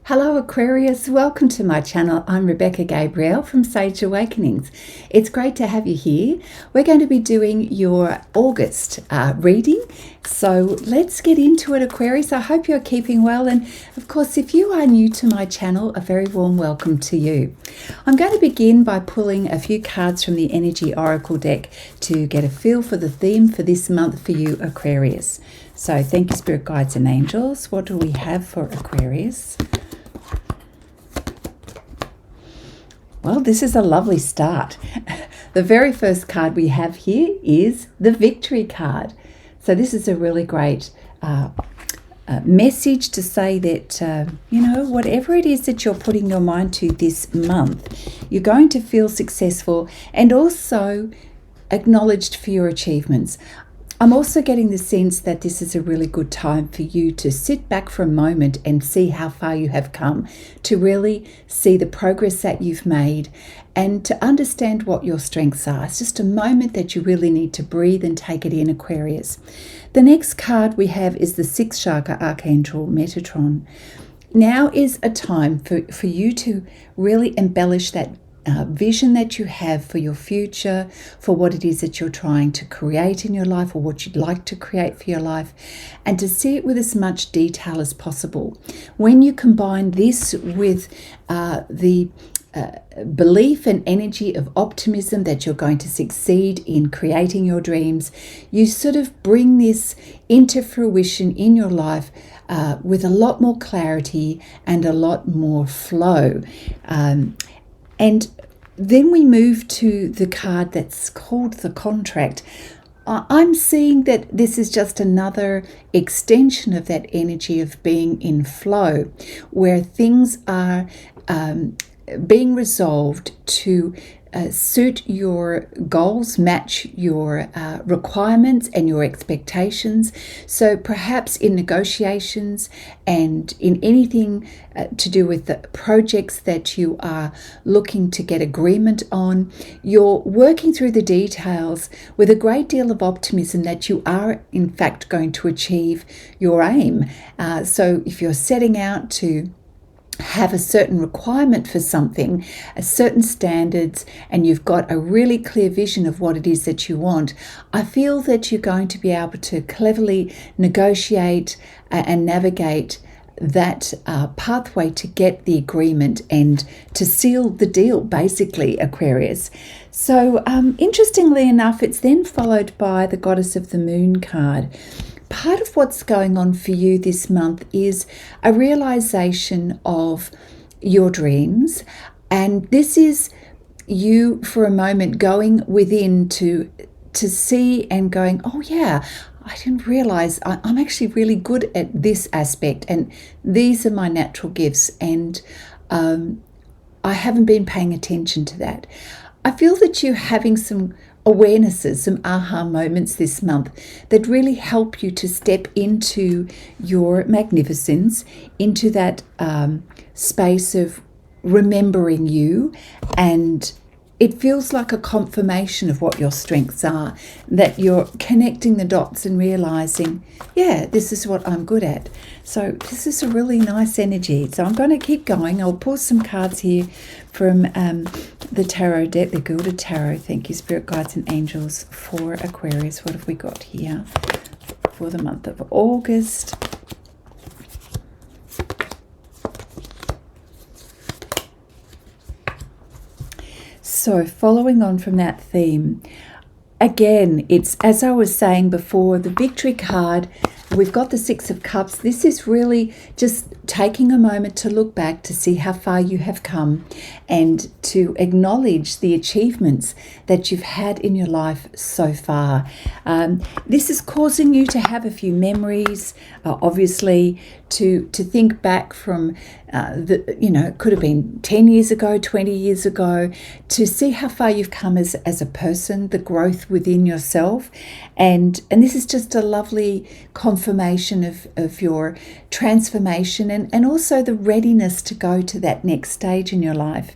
Hello Aquarius, welcome to my channel. I'm Rebecca Gabriel from Sage Awakenings. It's great to have you here. We're going to be doing your August reading. So let's get into it, Aquarius. I hope you're keeping well, and of course if you are new to my channel, a very warm welcome to you. I'm going to begin by pulling a few cards from the Energy Oracle deck to get a feel for the theme for this month for you, Aquarius. So thank you, Spirit Guides and Angels. What do we have for Aquarius? Well, this is a lovely start. The very first card we have here is the Victory card. So this is a really great message to say that, whatever it is that you're putting your mind to this month, you're going to feel successful and also acknowledged for your achievements. I'm also getting the sense that this is a really good time for you to sit back for a moment and see how far you have come, to really see the progress that you've made and to understand what your strengths are. It's just a moment that you really need to breathe and take it in, Aquarius. The next card we have is the Sixth Chakra Archangel Metatron. Now is a time for you to really embellish that vision that you have for your future, for what it is that you're trying to create in your life or what you'd like to create for your life, and to see it with as much detail as possible. When you combine this with the belief and energy of optimism that you're going to succeed in creating your dreams, you sort of bring this into fruition in your life with a lot more clarity and a lot more flow. And then we move to the card that's called the Contract. I'm seeing that this is just another extension of that energy of being in flow, where things are being resolved to suit your goals, match your requirements and your expectations. So perhaps in negotiations and in anything to do with the projects that you are looking to get agreement on, you're working through the details with a great deal of optimism that you are in fact going to achieve your aim. So if you're setting out to have a certain requirement for something, a certain standards, and you've got a really clear vision of what it is that you want, I feel that you're going to be able to cleverly negotiate and navigate that pathway to get the agreement and to seal the deal, basically, Aquarius. So interestingly enough, it's then followed by the Goddess of the Moon card. Part of what's going on for you this month is a realization of your dreams, and this is you for a moment going within to see and going, oh yeah, I didn't realize I'm actually really good at this aspect, and these are my natural gifts, and I haven't been paying attention to that. I feel that you're having some awarenesses, some aha moments this month that really help you to step into your magnificence, into that space of remembering you, and it feels like a confirmation of what your strengths are, that you're connecting the dots and realizing, yeah, this is what I'm good at. So this is a really nice energy. So I'm going to keep going. I'll pull some cards here from the Tarot deck, the Gilded Tarot. Thank you, Spirit Guides and Angels, for Aquarius. What have we got here for the month of August? So following on from that theme, again, it's, as I was saying before, the Victory card, we've got the Six of Cups. This is really just taking a moment to look back to see how far you have come and to acknowledge the achievements that you've had in your life so far. This is causing you to have a few memories, obviously, to think back from it could have been 10 years ago, 20 years ago, to see how far you've come as a person, the growth within yourself. And this is just a lovely confirmation of your transformation and also the readiness to go to that next stage in your life.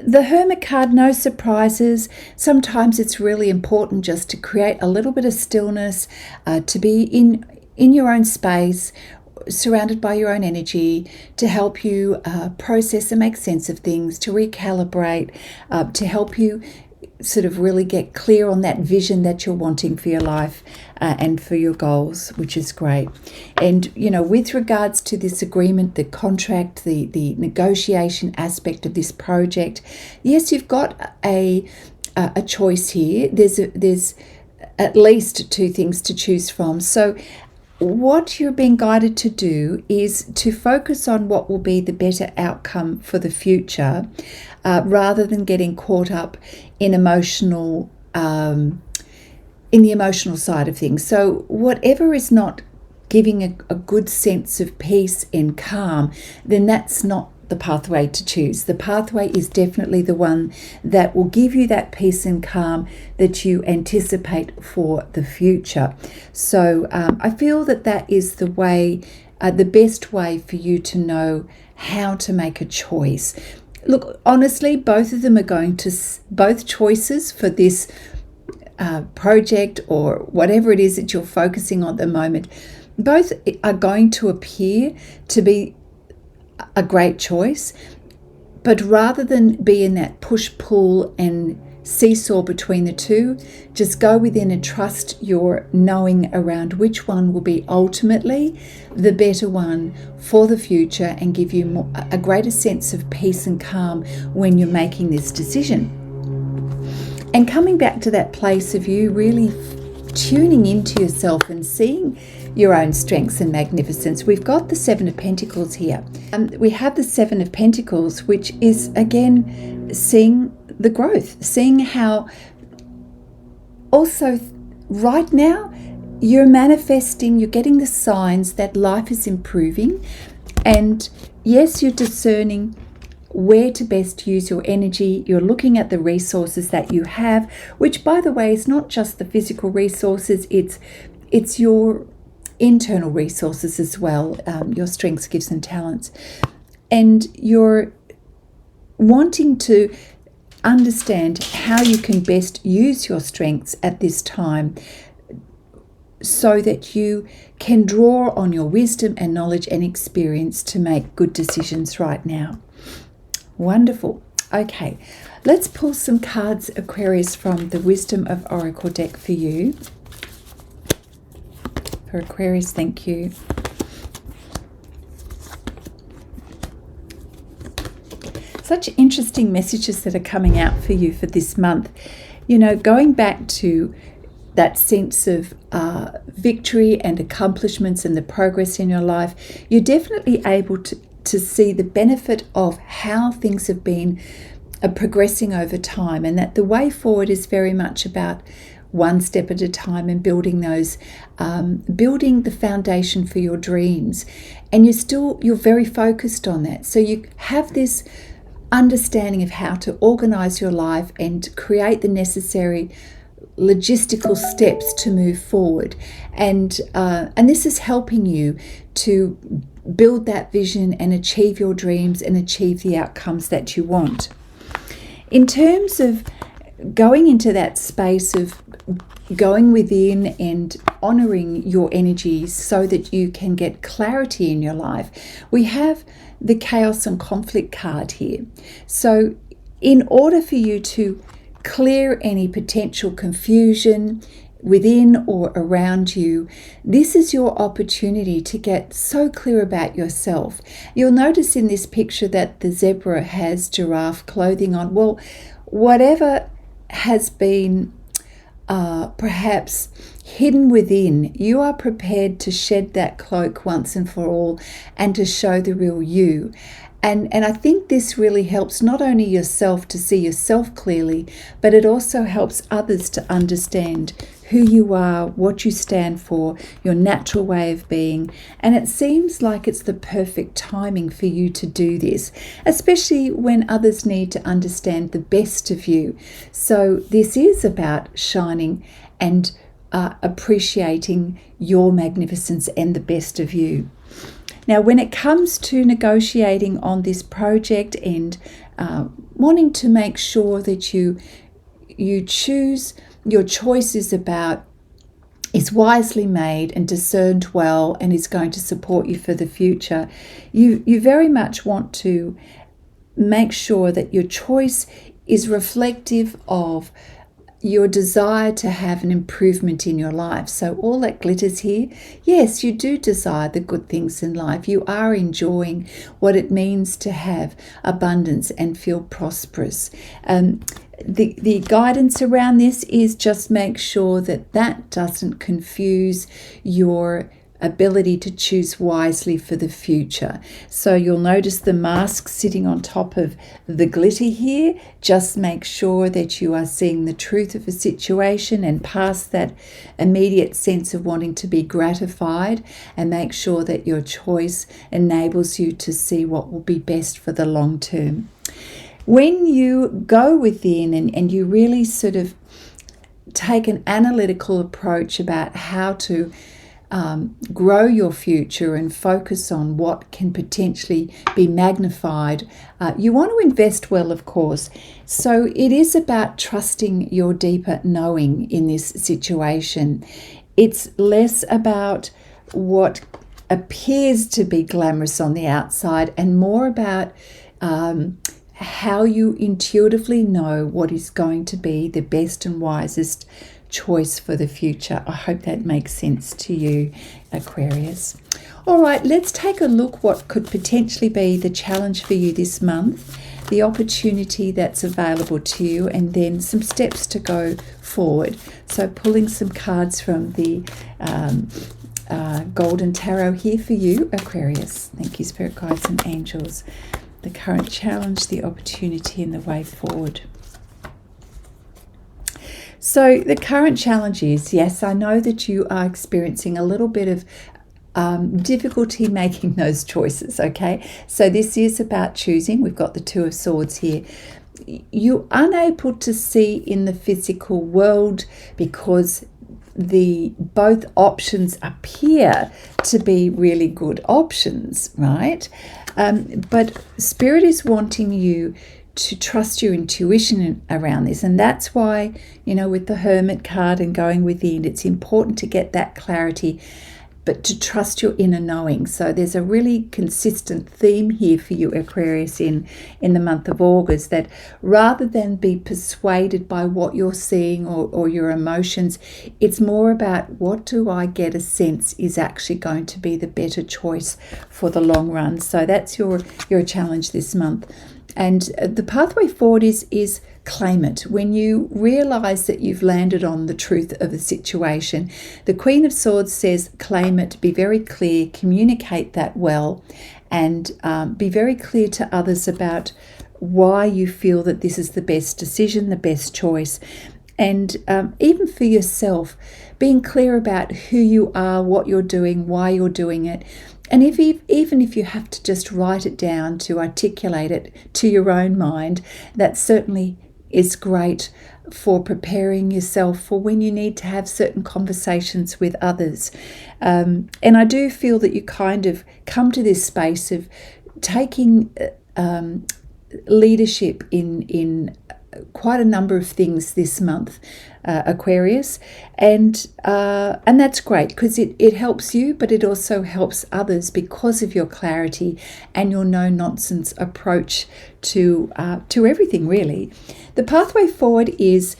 The Hermit card, no surprises. Sometimes it's really important just to create a little bit of stillness, to be in your own space, surrounded by your own energy to help you process and make sense of things, to recalibrate, to help you sort of really get clear on that vision that you're wanting for your life and for your goals, which is great. And, with regards to this agreement, the contract, the negotiation aspect of this project, yes, you've got a choice here. There's at least two things to choose from. So what you're being guided to do is to focus on what will be the better outcome for the future, rather than getting caught up in the emotional side of things. So whatever is not giving a good sense of peace and calm, then that's not the pathway to choose. The pathway is definitely the one that will give you that peace and calm that you anticipate for the future. So I feel that is the way, the best way for you to know how to make a choice. Look, honestly, both of them are both choices for this project or whatever it is that you're focusing on at the moment, both are going to appear to be a great choice, but rather than be in that push-pull and seesaw between the two, just go within and trust your knowing around which one will be ultimately the better one for the future and give you a greater sense of peace and calm when you're making this decision. And coming back to that place of you really tuning into yourself and seeing your own strengths and magnificence. We've got the Seven of Pentacles here. We have the Seven of Pentacles, which is, again, seeing the growth, seeing how also right now you're manifesting, you're getting the signs that life is improving. And yes, you're discerning where to best use your energy. You're looking at the resources that you have, which, by the way, is not just the physical resources, it's your internal resources as well, your strengths, gifts and talents. And you're wanting to understand how you can best use your strengths at this time so that you can draw on your wisdom and knowledge and experience to make good decisions right now. Wonderful. Okay, let's pull some cards, Aquarius, from the Wisdom of Oracle deck for you. For Aquarius, thank you. Such interesting messages that are coming out for you for this month. Going back to that sense of victory and accomplishments and the progress in your life, you're definitely able to see the benefit of how things have been progressing over time, and that the way forward is very much about one step at a time and building the foundation for your dreams. And you're very focused on that. So you have this understanding of how to organize your life and create the necessary logistical steps to move forward. And this is helping you to build that vision and achieve your dreams and achieve the outcomes that you want. In terms of going into that space of going within and honoring your energies so that you can get clarity in your life, we have the Chaos and Conflict card here. So in order for you to clear any potential confusion within or around you, this is your opportunity to get so clear about yourself. You'll notice in this picture that the zebra has giraffe clothing on. Well, whatever has been perhaps hidden within, you are prepared to shed that cloak once and for all and to show the real you. And I think this really helps not only yourself to see yourself clearly, but it also helps others to understand who you are, what you stand for, your natural way of being. And it seems like it's the perfect timing for you to do this, especially when others need to understand the best of you. So this is about shining and appreciating your magnificence and the best of you. Now, when it comes to negotiating on this project and wanting to make sure that you choose, your choice is about is wisely made and discerned well and is going to support you for the future, you very much want to make sure that your choice is reflective of your desire to have an improvement in your life. So all that glitters here, yes, you do desire the good things in life. You are enjoying what it means to have abundance and feel prosperous. The guidance around this is just make sure that that doesn't confuse your ability to choose wisely for the future. So you'll notice the mask sitting on top of the glitter here. Just make sure that you are seeing the truth of a situation and past that immediate sense of wanting to be gratified, and make sure that your choice enables you to see what will be best for the long term. When you go within and you really sort of take an analytical approach about how to grow your future and focus on what can potentially be magnified, you want to invest well, of course. So it is about trusting your deeper knowing in this situation. It's less about what appears to be glamorous on the outside and more about how you intuitively know what is going to be the best and wisest choice for the future. I hope that makes sense to you, Aquarius. All right, let's take a look what could potentially be the challenge for you this month, the opportunity that's available to you, and then some steps to go forward. So pulling some cards from the Golden Tarot here for you, Aquarius. Thank you, Spirit Guides and Angels. The current challenge, the opportunity, and the way forward. So the current challenge is, yes, I know that you are experiencing a little bit of difficulty making those choices, okay? So this is about choosing. We've got the Two of Swords here. You're unable to see in the physical world because both options appear to be really good options, right? But Spirit is wanting you to trust your intuition around this. And that's why, with the Hermit card and going within, it's important to get that clarity, but to trust your inner knowing. So there's a really consistent theme here for you, Aquarius, in the month of August, that rather than be persuaded by what you're seeing or your emotions, it's more about what do I get a sense is actually going to be the better choice for the long run. So that's your challenge this month. And the pathway forward is claim it. When you realize that you've landed on the truth of a situation, the Queen of Swords says claim it, be very clear, communicate that well, and be very clear to others about why you feel that this is the best decision, the best choice. And even for yourself, being clear about who you are, what you're doing, why you're doing it. And even if you have to just write it down to articulate it to your own mind, that certainly is great for preparing yourself for when you need to have certain conversations with others. And I do feel that you kind of come to this space of taking leadership in quite a number of things this month, Aquarius, and that's great because it helps you, but it also helps others because of your clarity and your no-nonsense approach to everything, really. The pathway forward is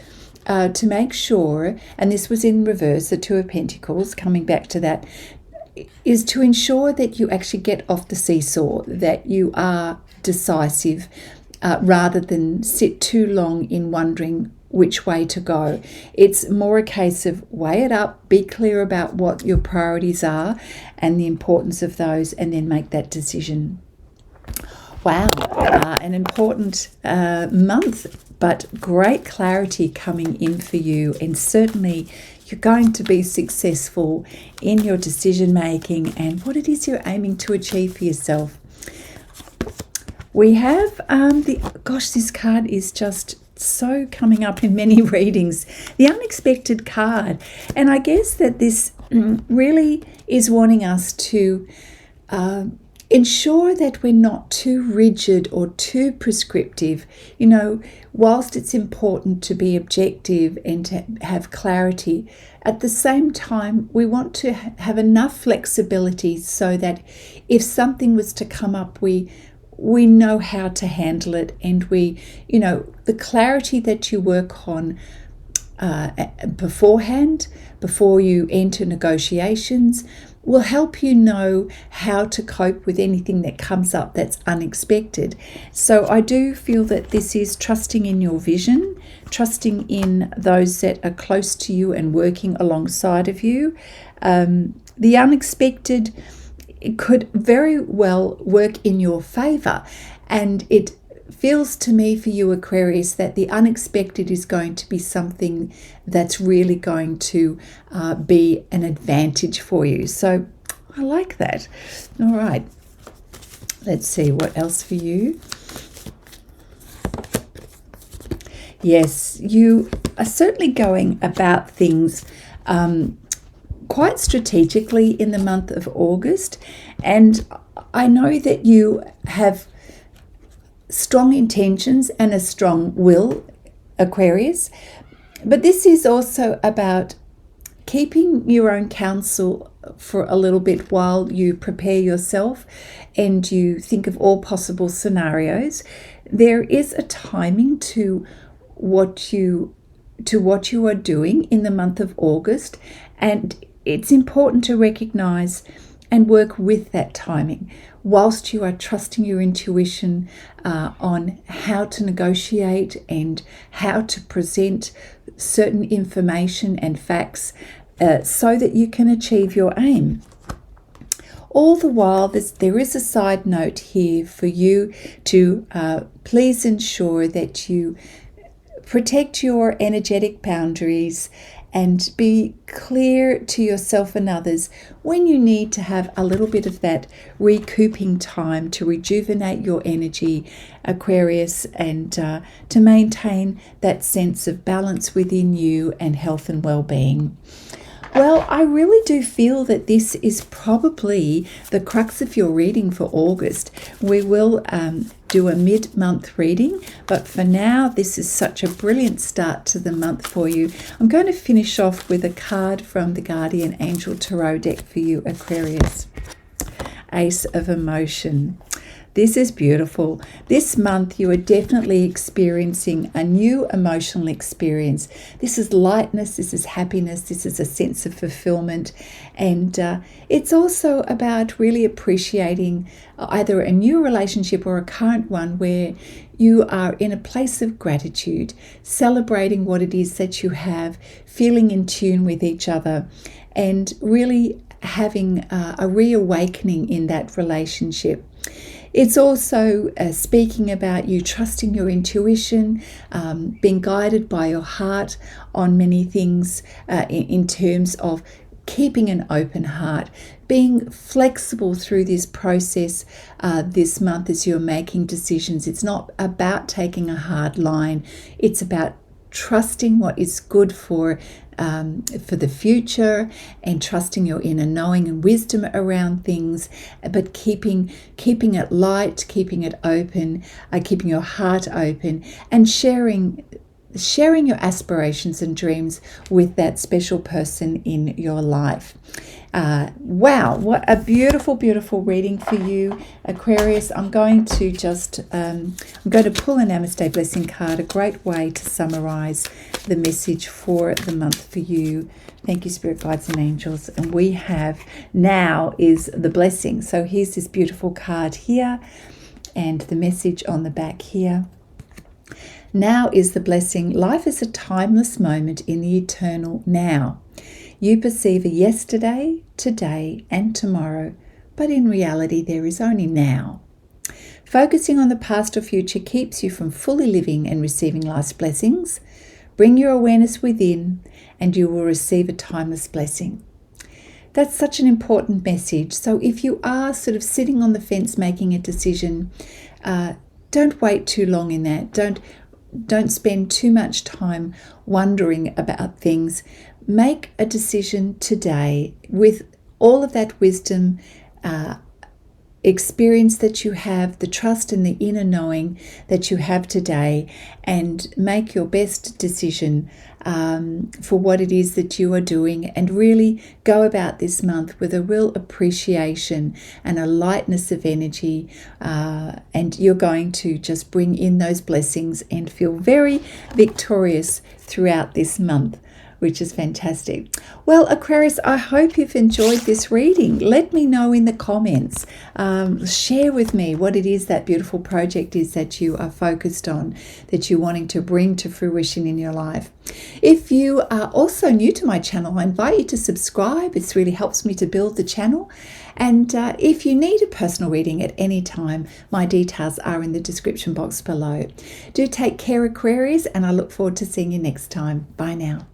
to make sure, and this was in reverse, the Two of Pentacles, coming back to that, is to ensure that you actually get off the seesaw, that you are decisive, rather than sit too long in wondering which way to go. It's more a case of weigh it up, be clear about what your priorities are and the importance of those, and then make that decision. Wow, an important month, but great clarity coming in for you, and certainly you're going to be successful in your decision making and what it is you're aiming to achieve for yourself. We have this card is just so coming up in many readings, the unexpected card. And I guess that this really is wanting us to, ensure that we're not too rigid or too prescriptive. Whilst it's important to be objective and to have clarity, at the same time, we want to have enough flexibility so that if something was to come up, we know how to handle it, and the clarity that you work on beforehand, before you enter negotiations, will help you know how to cope with anything that comes up that's unexpected. So I do feel that this is trusting in your vision, trusting in those that are close to you and working alongside of you. The unexpected, it could very well work in your favor, and it feels to me for you, Aquarius, that the unexpected is going to be something that's really going to be an advantage for you. So I like that. All right, let's see what else for you. Yes, you are certainly going about things quite strategically in the month of August, and I know that you have strong intentions and a strong will, Aquarius, but this is also about keeping your own counsel for a little bit while you prepare yourself and you think of all possible scenarios. There is a timing to what you are doing in the month of August, and it's important to recognize and work with that timing whilst you are trusting your intuition on how to negotiate and how to present certain information and facts so that you can achieve your aim. All the while, there is a side note here for you to please ensure that you protect your energetic boundaries and be clear to yourself and others when you need to have a little bit of that recouping time to rejuvenate your energy, Aquarius, and to maintain that sense of balance within you and health and well-being. Well, I really do feel that this is probably the crux of your reading for August. We will do a mid-month reading, but for now, this is such a brilliant start to the month for you. I'm going to finish off with a card from the Guardian Angel Tarot deck for you, Aquarius. Ace of Emotion. This is beautiful. This month you are definitely experiencing a new emotional experience. This is lightness, this is happiness, this is a sense of fulfillment. And it's also about really appreciating either a new relationship or a current one where you are in a place of gratitude, celebrating what it is that you have, feeling in tune with each other, and really having a reawakening in that relationship. It's also speaking about you trusting your intuition, being guided by your heart on many things in terms of keeping an open heart, being flexible through this process this month as you're making decisions. It's not about taking a hard line. It's about trusting what is good for the future and trusting your inner knowing and wisdom around things, but keeping it light, keeping it open, keeping your heart open, and sharing your aspirations and dreams with that special person in your life. Wow, what a beautiful, beautiful reading for you, Aquarius. I'm going to pull a Namaste Blessing card, a great way to summarize the message for the month for you. Thank you, Spirit Guides and Angels. And we have now is the blessing. So here's this beautiful card here and the message on the back here. Now is the blessing. Life is a timeless moment in the eternal now. You perceive a yesterday, today, and tomorrow, but in reality there is only now. Focusing on the past or future keeps you from fully living and receiving life's blessings. Bring your awareness within and you will receive a timeless blessing. That's such an important message. So if you are sort of sitting on the fence making a decision, don't wait too long in that. Don't spend too much time wondering about things. Make a decision today with all of that wisdom experience that you have, the trust and the inner knowing that you have today, and make your best decision for what it is that you are doing, and really go about this month with a real appreciation and a lightness of energy, and you're going to just bring in those blessings and feel very victorious throughout this month, which is fantastic. Well, Aquarius, I hope you've enjoyed this reading. Let me know in the comments. Share with me what it is, that beautiful project is that you are focused on, that you're wanting to bring to fruition in your life. If you are also new to my channel, I invite you to subscribe. It really helps me to build the channel. And if you need a personal reading at any time, my details are in the description box below. Do take care, Aquarius, and I look forward to seeing you next time. Bye now.